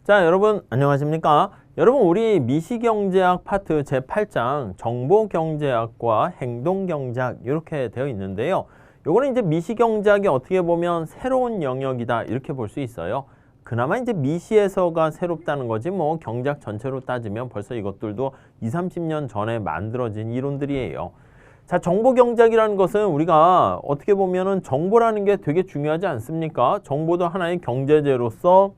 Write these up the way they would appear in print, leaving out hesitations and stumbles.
자, 여러분 안녕하십니까? 여러분 우리 미시경제학 파트 제8장 정보경제학과 행동경제학 이렇게 되어 있는데요. 요거는 이제 미시경제학이 어떻게 보면 새로운 영역이다 이렇게 볼 수 있어요. 그나마 이제 미시에서가 새롭다는 거지 뭐 경제학 전체로 따지면 벌써 이것들도 20, 30년 전에 만들어진 이론들이에요. 자, 정보경제학이라는 것은 우리가 어떻게 보면은 정보라는 게 되게 중요하지 않습니까? 정보도 하나의 경제제로서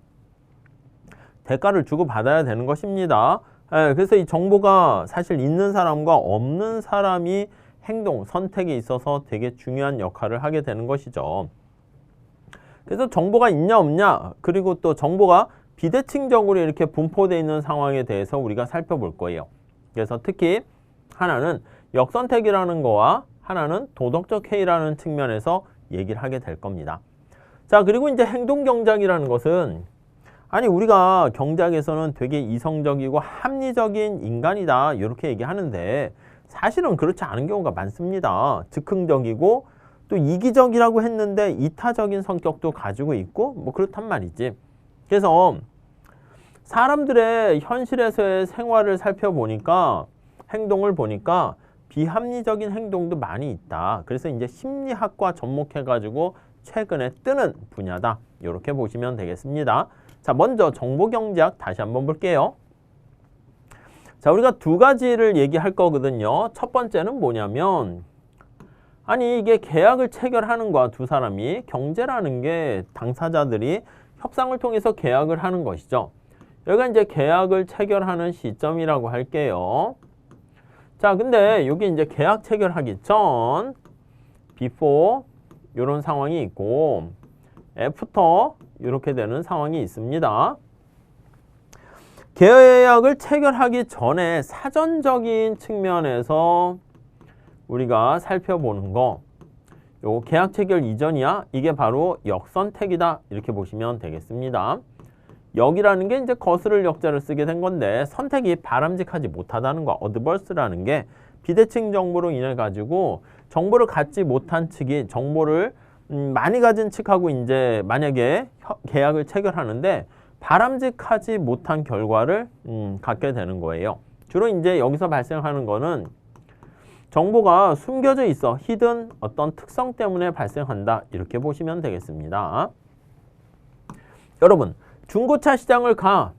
대가를 주고 받아야 되는 것입니다. 그래서 이 정보가 사실 있는 사람과 없는 사람이 행동, 선택에 있어서 되게 중요한 역할을 하게 되는 것이죠. 그래서 정보가 있냐 없냐 그리고 또 정보가 비대칭적으로 이렇게 분포되어 있는 상황에 대해서 우리가 살펴볼 거예요. 그래서 특히 하나는 역선택이라는 거와 하나는 도덕적 해이라는 측면에서 얘기를 하게 될 겁니다. 자, 그리고 이제 행동경제학이라는 것은 아니 우리가 경제학에서는 되게 이성적이고 합리적인 인간이다 이렇게 얘기하는데 사실은 그렇지 않은 경우가 많습니다. 즉흥적이고 또 이기적이라고 했는데 이타적인 성격도 가지고 있고 뭐 그렇단 말이지. 그래서 사람들의 현실에서의 생활을 살펴보니까 행동을 보니까 비합리적인 행동도 많이 있다. 그래서 이제 심리학과 접목해가지고 최근에 뜨는 분야다. 이렇게 보시면 되겠습니다. 자, 먼저 정보경제학 다시 한번 볼게요. 자, 우리가 두 가지를 얘기할 거거든요. 첫 번째는 뭐냐면 아니 이게 계약을 체결하는 거야 두 사람이. 경제라는 게 당사자들이 협상을 통해서 계약을 하는 것이죠. 여기가 이제 계약을 체결하는 시점이라고 할게요. 자, 근데 여기 이제 계약 체결하기 전 before 이런 상황이 있고 after 이렇게 되는 상황이 있습니다. 계약을 체결하기 전에 사전적인 측면에서 우리가 살펴보는 거, 요 계약 체결 이전이야. 이게 바로 역선택이다. 이렇게 보시면 되겠습니다. 역이라는 게 이제 거스를 역자를 쓰게 된 건데 선택이 바람직하지 못하다는 거, 어드버스라는 게 비대칭 정보로 인해 가지고 정보를 갖지 못한 측이 정보를 많이 가진 측하고 이제 만약에 계약을 체결하는데 바람직하지 못한 결과를 갖게 되는 거예요. 주로 이제 여기서 발생하는 거는 정보가 숨겨져 있어 히든 어떤 특성 때문에 발생한다. 이렇게 보시면 되겠습니다. 여러분 중고차 시장을 가.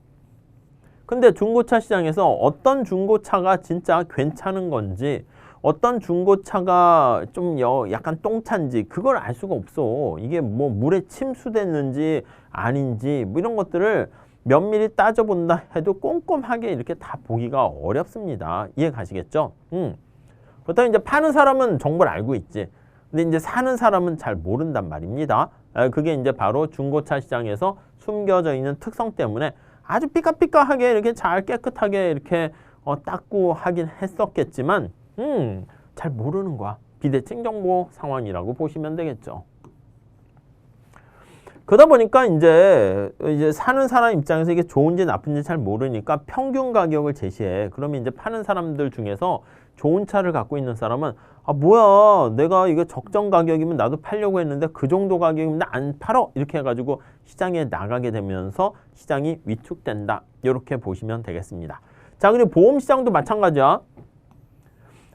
근데 중고차 시장에서 어떤 중고차가 진짜 괜찮은 건지 어떤 중고차가 좀 약간 똥차인지 그걸 알 수가 없어. 이게 뭐 물에 침수됐는지 아닌지 뭐 이런 것들을 면밀히 따져본다 해도 꼼꼼하게 이렇게 다 보기가 어렵습니다. 이해 가시겠죠? 그렇다면 이제 파는 사람은 정보를 알고 있지. 근데 이제 사는 사람은 잘 모른단 말입니다. 그게 이제 바로 중고차 시장에서 숨겨져 있는 특성 때문에 아주 삐까삐까하게 이렇게 잘 깨끗하게 이렇게 닦고 하긴 했었겠지만 잘 모르는 거야. 비대칭 정보 상황이라고 보시면 되겠죠. 그러다 보니까 이제 사는 사람 입장에서 이게 좋은지 나쁜지 잘 모르니까 평균 가격을 제시해. 그러면 이제 파는 사람들 중에서 좋은 차를 갖고 있는 사람은 아 뭐야 내가 이거 적정 가격이면 나도 팔려고 했는데 그 정도 가격이면 나 안 팔어 이렇게 해가지고 시장에 나가게 되면서 시장이 위축된다. 이렇게 보시면 되겠습니다. 자, 그리고 보험 시장도 마찬가지야.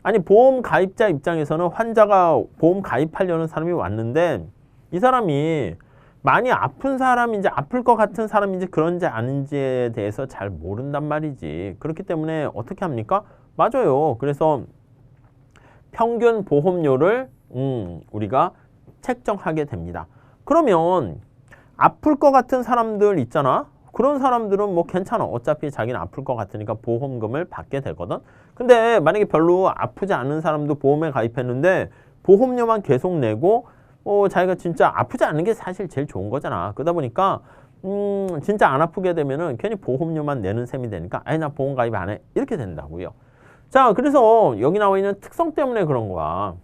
아니 보험 가입자 입장에서는 환자가 보험 가입하려는 사람이 왔는데 이 사람이 많이 아픈 사람인지 아플 것 같은 사람인지 그런지 아닌지에 대해서 잘 모른단 말이지. 그렇기 때문에 어떻게 합니까? 맞아요. 그래서 평균 보험료를 우리가 책정하게 됩니다. 그러면 아플 것 같은 사람들 있잖아. 그런 사람들은 뭐 괜찮아. 어차피 자기는 아플 것 같으니까 보험금을 받게 되거든. 근데 만약에 별로 아프지 않은 사람도 보험에 가입했는데 보험료만 계속 내고 자기가 진짜 아프지 않은 게 사실 제일 좋은 거잖아. 그러다 보니까 진짜 안 아프게 되면은 괜히 보험료만 내는 셈이 되니까 아니 나 보험 가입 안 해. 이렇게 된다고요. 자, 그래서 여기 나와 있는 특성 때문에 그런 거야.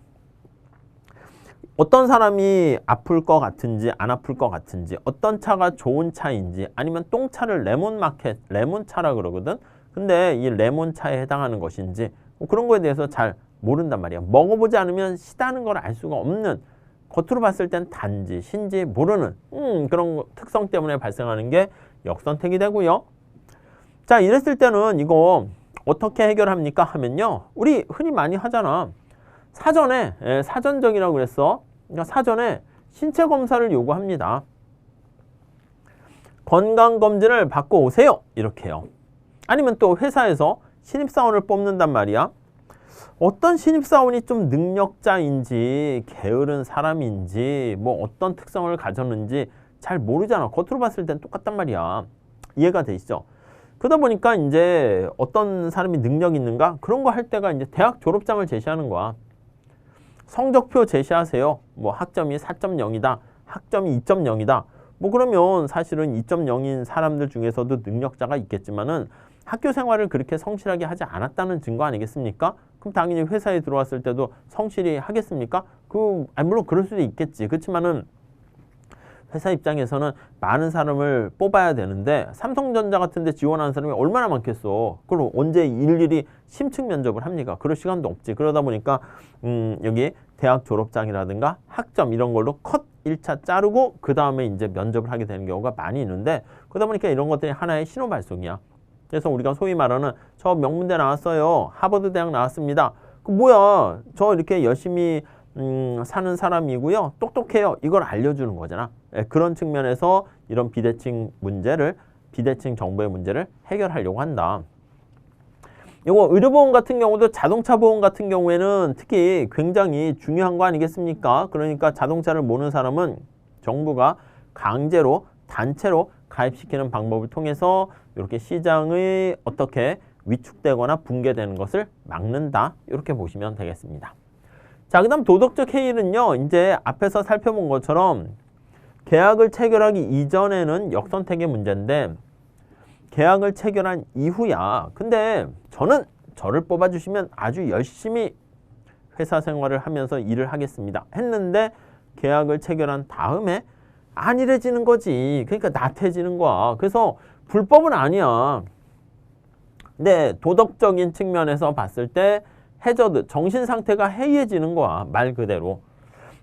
어떤 사람이 아플 것 같은지 안 아플 것 같은지 어떤 차가 좋은 차인지 아니면 똥차를 레몬마켓, 레몬차라 그러거든. 근데 이 레몬차에 해당하는 것인지 그런 거에 대해서 잘 모른단 말이야. 먹어보지 않으면 시다는 걸 알 수가 없는 겉으로 봤을 땐 단지, 신지 모르는 그런 특성 때문에 발생하는 게 역선택이 되고요. 자, 이랬을 때는 이거 어떻게 해결합니까? 하면요. 우리 흔히 많이 하잖아. 사전에, 사전적이라고 그랬어. 그러니까 사전에 신체 검사를 요구합니다. 건강검진을 받고 오세요. 이렇게요. 아니면 또 회사에서 신입사원을 뽑는단 말이야. 어떤 신입사원이 좀 능력자인지 게으른 사람인지 뭐 어떤 특성을 가졌는지 잘 모르잖아. 겉으로 봤을 땐 똑같단 말이야. 이해가 되시죠? 그러다 보니까 이제 어떤 사람이 능력 있는가? 그런 거 할 때가 이제 대학 졸업장을 제시하는 거야. 성적표 제시하세요. 뭐 학점이 4.0이다. 학점이 2.0이다. 뭐 그러면 사실은 2.0인 사람들 중에서도 능력자가 있겠지만은 학교 생활을 그렇게 성실하게 하지 않았다는 증거 아니겠습니까? 그럼 당연히 회사에 들어왔을 때도 성실히 하겠습니까? 물론 그럴 수도 있겠지. 그렇지만은 회사 입장에서는 많은 사람을 뽑아야 되는데 삼성전자 같은 데 지원하는 사람이 얼마나 많겠어. 그럼 언제 일일이 심층 면접을 합니까? 그럴 시간도 없지. 그러다 보니까 여기 대학 졸업장이라든가 학점 이런 걸로 컷 1차 자르고 그 다음에 이제 면접을 하게 되는 경우가 많이 있는데 그러다 보니까 이런 것들이 하나의 신호 발송이야. 그래서 우리가 소위 말하는 저 명문대 나왔어요. 하버드 대학 나왔습니다. 그 뭐야? 저 이렇게 열심히 사는 사람이고요. 똑똑해요. 이걸 알려주는 거잖아. 그런 측면에서 이런 비대칭 정보의 문제를 해결하려고 한다. 이거 의료보험 같은 경우도 자동차 보험 같은 경우에는 특히 굉장히 중요한 거 아니겠습니까? 그러니까 자동차를 모는 사람은 정부가 강제로 단체로 가입시키는 방법을 통해서 이렇게 시장이 어떻게 위축되거나 붕괴되는 것을 막는다. 이렇게 보시면 되겠습니다. 자, 그 다음 도덕적 해이는요. 이제 앞에서 살펴본 것처럼 계약을 체결하기 이전에는 역선택의 문제인데 계약을 체결한 이후야. 근데 저를 뽑아주시면 아주 열심히 회사 생활을 하면서 일을 하겠습니다. 했는데 계약을 체결한 다음에 안일해지는 거지. 그러니까 나태해지는 거야. 그래서 불법은 아니야. 근데 도덕적인 측면에서 봤을 때 해저드, 정신 상태가 해이해지는 거야. 말 그대로.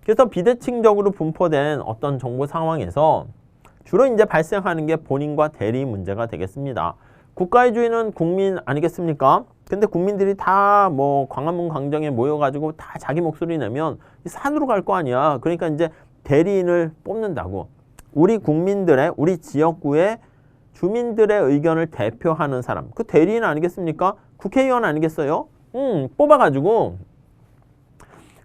그래서 비대칭적으로 분포된 어떤 정보 상황에서 주로 이제 발생하는 게 본인과 대리 문제가 되겠습니다. 국가의 주인은 국민 아니겠습니까? 근데 국민들이 다 뭐 광화문 광장에 모여가지고 다 자기 목소리 내면 산으로 갈 거 아니야. 그러니까 이제 대리인을 뽑는다고. 우리 국민들의, 우리 지역구의 주민들의 의견을 대표하는 사람. 그 대리인 아니겠습니까? 국회의원 아니겠어요? 뽑아가지고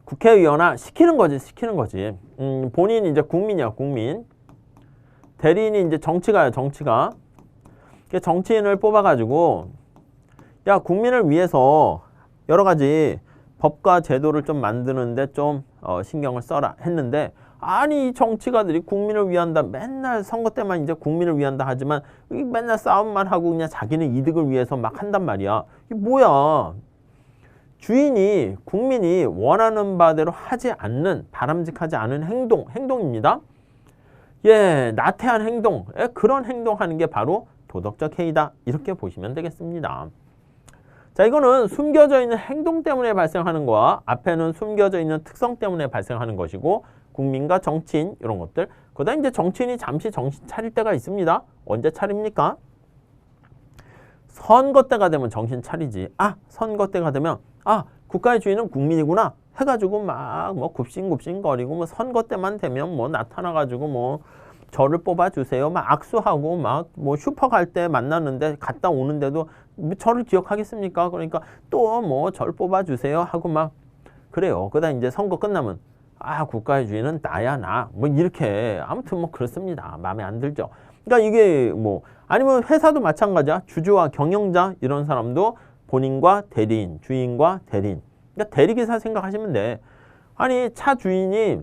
국회의원화 시키는 거지. 본인이 이제 국민이야, 국민. 대리인이 이제 정치가야, 정치가. 정치인을 뽑아가지고 야, 국민을 위해서 여러 가지 법과 제도를 좀 만드는데 좀 신경을 써라 했는데 아니 이 정치가들이 국민을 위한다 맨날 선거 때만 이제 국민을 위한다 하지만 맨날 싸움만 하고 그냥 자기는 이득을 위해서 막 한단 말이야. 이게 뭐야? 주인이 국민이 원하는 바대로 하지 않는 바람직하지 않은 행동입니다. 예, 나태한 행동, 그런 행동하는 게 바로 도덕적 해이다. 이렇게 보시면 되겠습니다. 자, 이거는 숨겨져 있는 행동 때문에 발생하는 거와 앞에는 숨겨져 있는 특성 때문에 발생하는 것이고 국민과 정치인 이런 것들. 그다음 이제 정치인이 잠시 정신 차릴 때가 있습니다. 언제 차립니까? 선거 때가 되면 정신 차리지. 선거 때가 되면 국가의 주인은 국민이구나 해가지고 막 뭐 굽신굽신거리고 뭐 선거 때만 되면 뭐 나타나가지고 뭐 저를 뽑아주세요. 막 악수하고 막 뭐 슈퍼 갈 때 만났는데 갔다 오는데도 저를 기억하겠습니까? 그러니까 또 뭐 저를 뽑아주세요 하고 막 그래요. 그다음 이제 선거 끝나면 국가의 주인은 나야 나. 뭐 이렇게 아무튼 뭐 그렇습니다. 마음에 안 들죠. 그러니까 이게 뭐 아니면 회사도 마찬가지야. 주주와 경영자 이런 사람도 본인과 대리인, 주인과 대리인. 그러니까 대리기사 생각하시면 돼. 아니 차 주인이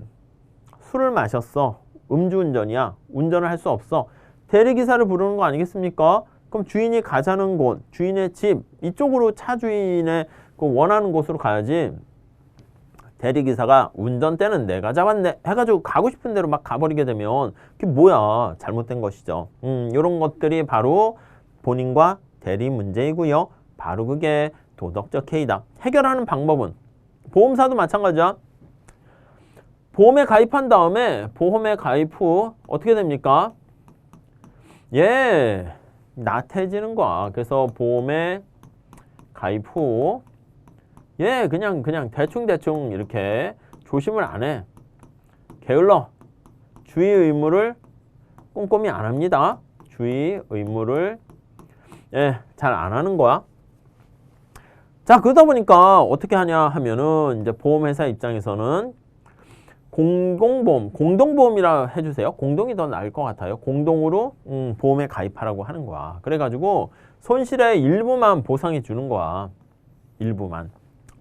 술을 마셨어. 음주운전이야. 운전을 할 수 없어. 대리기사를 부르는 거 아니겠습니까? 그럼 주인이 가자는 곳, 주인의 집 이쪽으로 차 주인의 그 원하는 곳으로 가야지. 대리기사가 운전대는 내가 잡았네 해가지고 가고 싶은 대로 막 가버리게 되면 그게 뭐야? 잘못된 것이죠. 이런 것들이 바로 본인과 대리 문제이고요. 바로 그게 도덕적 해이다. 해결하는 방법은 보험사도 마찬가지야. 보험에 가입한 다음에 보험에 가입 후 어떻게 됩니까? 예, 나태해지는 거야. 그래서 보험에 가입 후, 예, 그냥 대충 이렇게 조심을 안 해. 게을러. 주의 의무를 꼼꼼히 안 합니다. 주의 의무를 예, 잘 안 하는 거야. 자, 그러다 보니까 어떻게 하냐 하면은 이제 보험회사 입장에서는 공동보험, 공동보험이라 해주세요. 공동이 더 나을 것 같아요. 공동으로 보험에 가입하라고 하는 거야. 그래가지고 손실의 일부만 보상해 주는 거야. 일부만.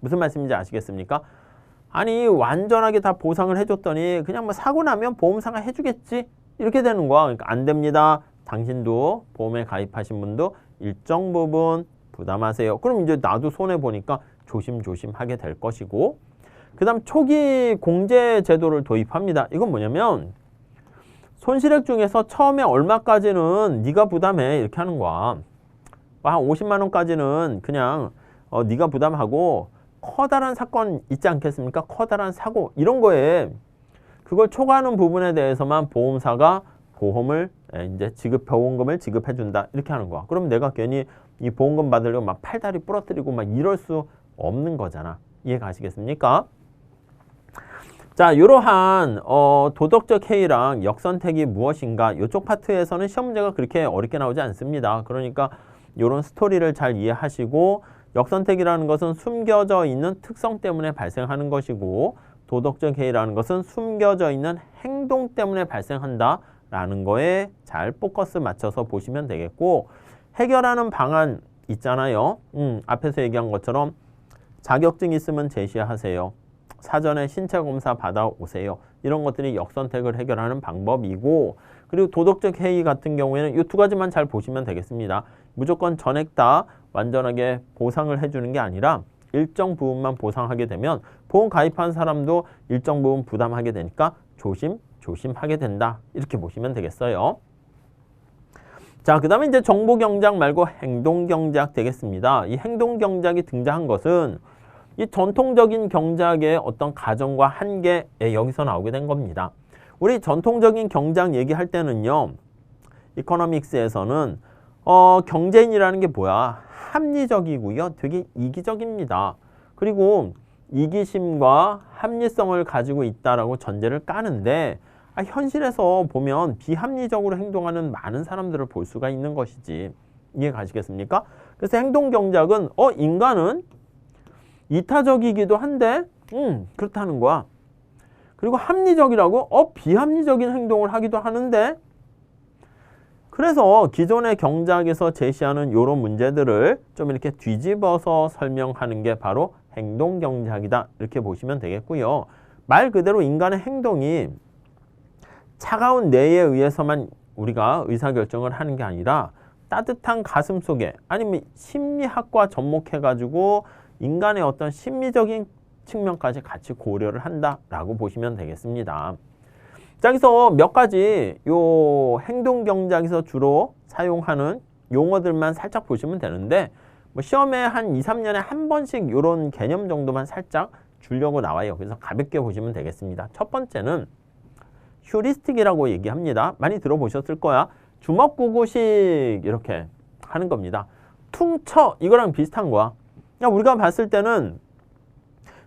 무슨 말씀인지 아시겠습니까? 아니 완전하게 다 보상을 해줬더니 그냥 뭐 사고 나면 보험사가 해주겠지 이렇게 되는 거야. 그러니까 안 됩니다. 당신도 보험에 가입하신 분도 일정 부분 부담하세요. 그럼 이제 나도 손해보니까 조심조심 하게 될 것이고, 그 다음 초기 공제 제도를 도입합니다. 이건 뭐냐면 손실액 중에서 처음에 얼마까지는 네가 부담해 이렇게 하는 거야. 한 50만 원까지는 그냥 네가 부담하고, 커다란 사건 있지 않겠습니까? 커다란 사고 이런 거에 그걸 초과하는 부분에 대해서만 보험사가 보험을 이제 보험금을 지급해 준다 이렇게 하는 거야. 그럼 내가 괜히 이 보험금 받으려고 막 팔다리 부러뜨리고 막 이럴 수 없는 거잖아. 이해 가시겠습니까? 자, 이러한 도덕적 해이랑 역선택이 무엇인가 이쪽 파트에서는 시험 문제가 그렇게 어렵게 나오지 않습니다. 그러니까 이런 스토리를 잘 이해하시고, 역선택이라는 것은 숨겨져 있는 특성 때문에 발생하는 것이고, 도덕적 해이라는 것은 숨겨져 있는 행동 때문에 발생한다라는 거에 잘 포커스 맞춰서 보시면 되겠고, 해결하는 방안 있잖아요. 앞에서 얘기한 것처럼 자격증 있으면 제시하세요. 사전에 신체 검사 받아오세요. 이런 것들이 역선택을 해결하는 방법이고, 그리고 도덕적 해이 같은 경우에는 이 두 가지만 잘 보시면 되겠습니다. 무조건 전액 다 완전하게 보상을 해주는 게 아니라 일정 부분만 보상하게 되면 보험 가입한 사람도 일정 부분 부담하게 되니까 조심하게 된다. 이렇게 보시면 되겠어요. 자, 그 다음에 이제 정보경제학 말고 행동경제학 되겠습니다. 이 행동경제학이 등장한 것은 이 전통적인 경제학의 어떤 가정과 한계에 여기서 나오게 된 겁니다. 우리 전통적인 경제학 얘기할 때는요, 이코노믹스에서는 경제인이라는 게 뭐야? 합리적이고요. 되게 이기적입니다. 그리고 이기심과 합리성을 가지고 있다라고 전제를 까는데, 현실에서 보면 비합리적으로 행동하는 많은 사람들을 볼 수가 있는 것이지. 이해 가시겠습니까? 그래서 행동경제학은 인간은 이타적이기도 한데 그렇다는 거야. 그리고 합리적이라고 비합리적인 행동을 하기도 하는데, 그래서 기존의 경제학에서 제시하는 이런 문제들을 좀 이렇게 뒤집어서 설명하는 게 바로 행동경제학이다 이렇게 보시면 되겠고요. 말 그대로 인간의 행동이 차가운 뇌에 의해서만 우리가 의사결정을 하는 게 아니라 따뜻한 가슴 속에, 아니면 심리학과 접목해가지고 인간의 어떤 심리적인 측면까지 같이 고려를 한다라고 보시면 되겠습니다. 자, 여기서 몇 가지 요 행동경제학에서 주로 사용하는 용어들만 살짝 보시면 되는데, 뭐 시험에 한 2, 3년에 한 번씩 이런 개념 정도만 살짝 주려고 나와요. 그래서 가볍게 보시면 되겠습니다. 첫 번째는 휴리스틱이라고 얘기합니다. 많이 들어보셨을 거야. 주먹구구식 이렇게 하는 겁니다. 퉁쳐 이거랑 비슷한 거야. 우리가 봤을 때는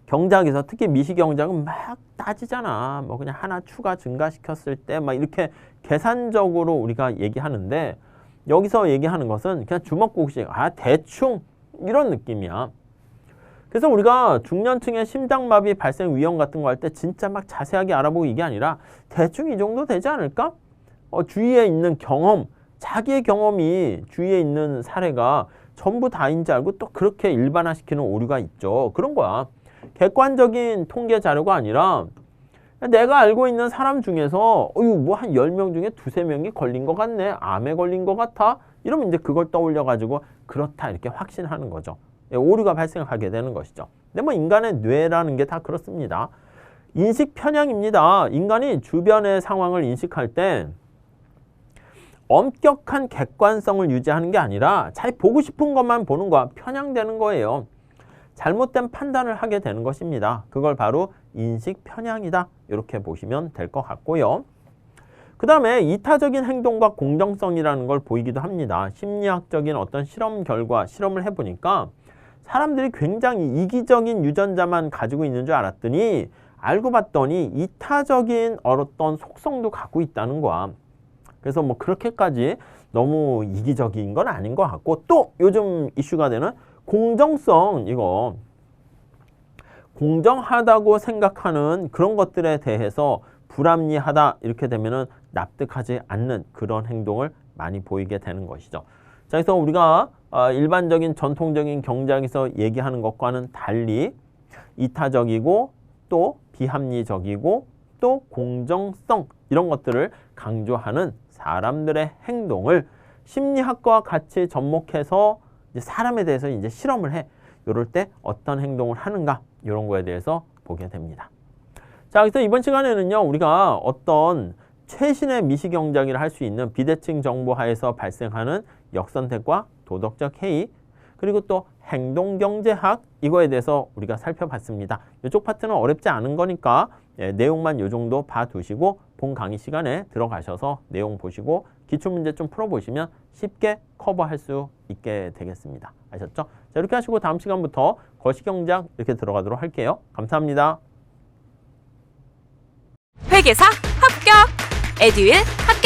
경제학에서 특히 미시경제학은 막 따지잖아. 뭐 그냥 하나 추가 증가시켰을 때 막 이렇게 계산적으로 우리가 얘기하는데, 여기서 얘기하는 것은 그냥 주먹구구식, 대충 이런 느낌이야. 그래서 우리가 중년층의 심장마비 발생 위험 같은 거 할 때 진짜 막 자세하게 알아보고 이게 아니라 대충 이 정도 되지 않을까? 주위에 있는 경험, 자기의 경험이 주위에 있는 사례가 전부 다인지 알고 또 그렇게 일반화시키는 오류가 있죠. 그런 거야. 객관적인 통계 자료가 아니라 내가 알고 있는 사람 중에서 뭐 한 10명 중에 2~3명이 걸린 것 같네. 암에 걸린 것 같아. 이러면 이제 그걸 떠올려가지고 그렇다 이렇게 확신하는 거죠. 오류가 발생하게 되는 것이죠. 근데 뭐 인간의 뇌라는 게 다 그렇습니다. 인식 편향입니다. 인간이 주변의 상황을 인식할 때 엄격한 객관성을 유지하는 게 아니라 잘 보고 싶은 것만 보는 거야. 편향되는 거예요. 잘못된 판단을 하게 되는 것입니다. 그걸 바로 인식 편향이다. 이렇게 보시면 될 것 같고요. 그 다음에 이타적인 행동과 공정성이라는 걸 보이기도 합니다. 심리학적인 어떤 실험 결과, 실험을 해보니까 사람들이 굉장히 이기적인 유전자만 가지고 있는 줄 알았더니 알고 봤더니 이타적인 어떤 속성도 갖고 있다는 거야. 그래서 뭐 그렇게까지 너무 이기적인 건 아닌 것 같고, 또 요즘 이슈가 되는 공정성, 이거 공정하다고 생각하는 그런 것들에 대해서 불합리하다 이렇게 되면은 납득하지 않는 그런 행동을 많이 보이게 되는 것이죠. 자, 그래서 우리가 일반적인 전통적인 경제학에서 얘기하는 것과는 달리 이타적이고 또 비합리적이고 또 공정성 이런 것들을 강조하는 사람들의 행동을 심리학과 같이 접목해서 이제 사람에 대해서 이제 실험을 해. 이럴 때 어떤 행동을 하는가 이런 거에 대해서 보게 됩니다. 자, 그래서 이번 시간에는요, 우리가 어떤 최신의 미시경제학이라 할 수 있는 비대칭 정보 하에서 발생하는 역선택과 도덕적 해이, 그리고 또 행동경제학, 이거에 대해서 우리가 살펴봤습니다. 이쪽 파트는 어렵지 않은 거니까 내용만 이 정도 봐두시고 본 강의 시간에 들어가셔서 내용 보시고 기출문제 좀 풀어보시면 쉽게 커버할 수 있게 되겠습니다. 아셨죠? 자, 이렇게 하시고 다음 시간부터 거시경제학 이렇게 들어가도록 할게요. 감사합니다. 회계사 합격! 에듀윌 합격!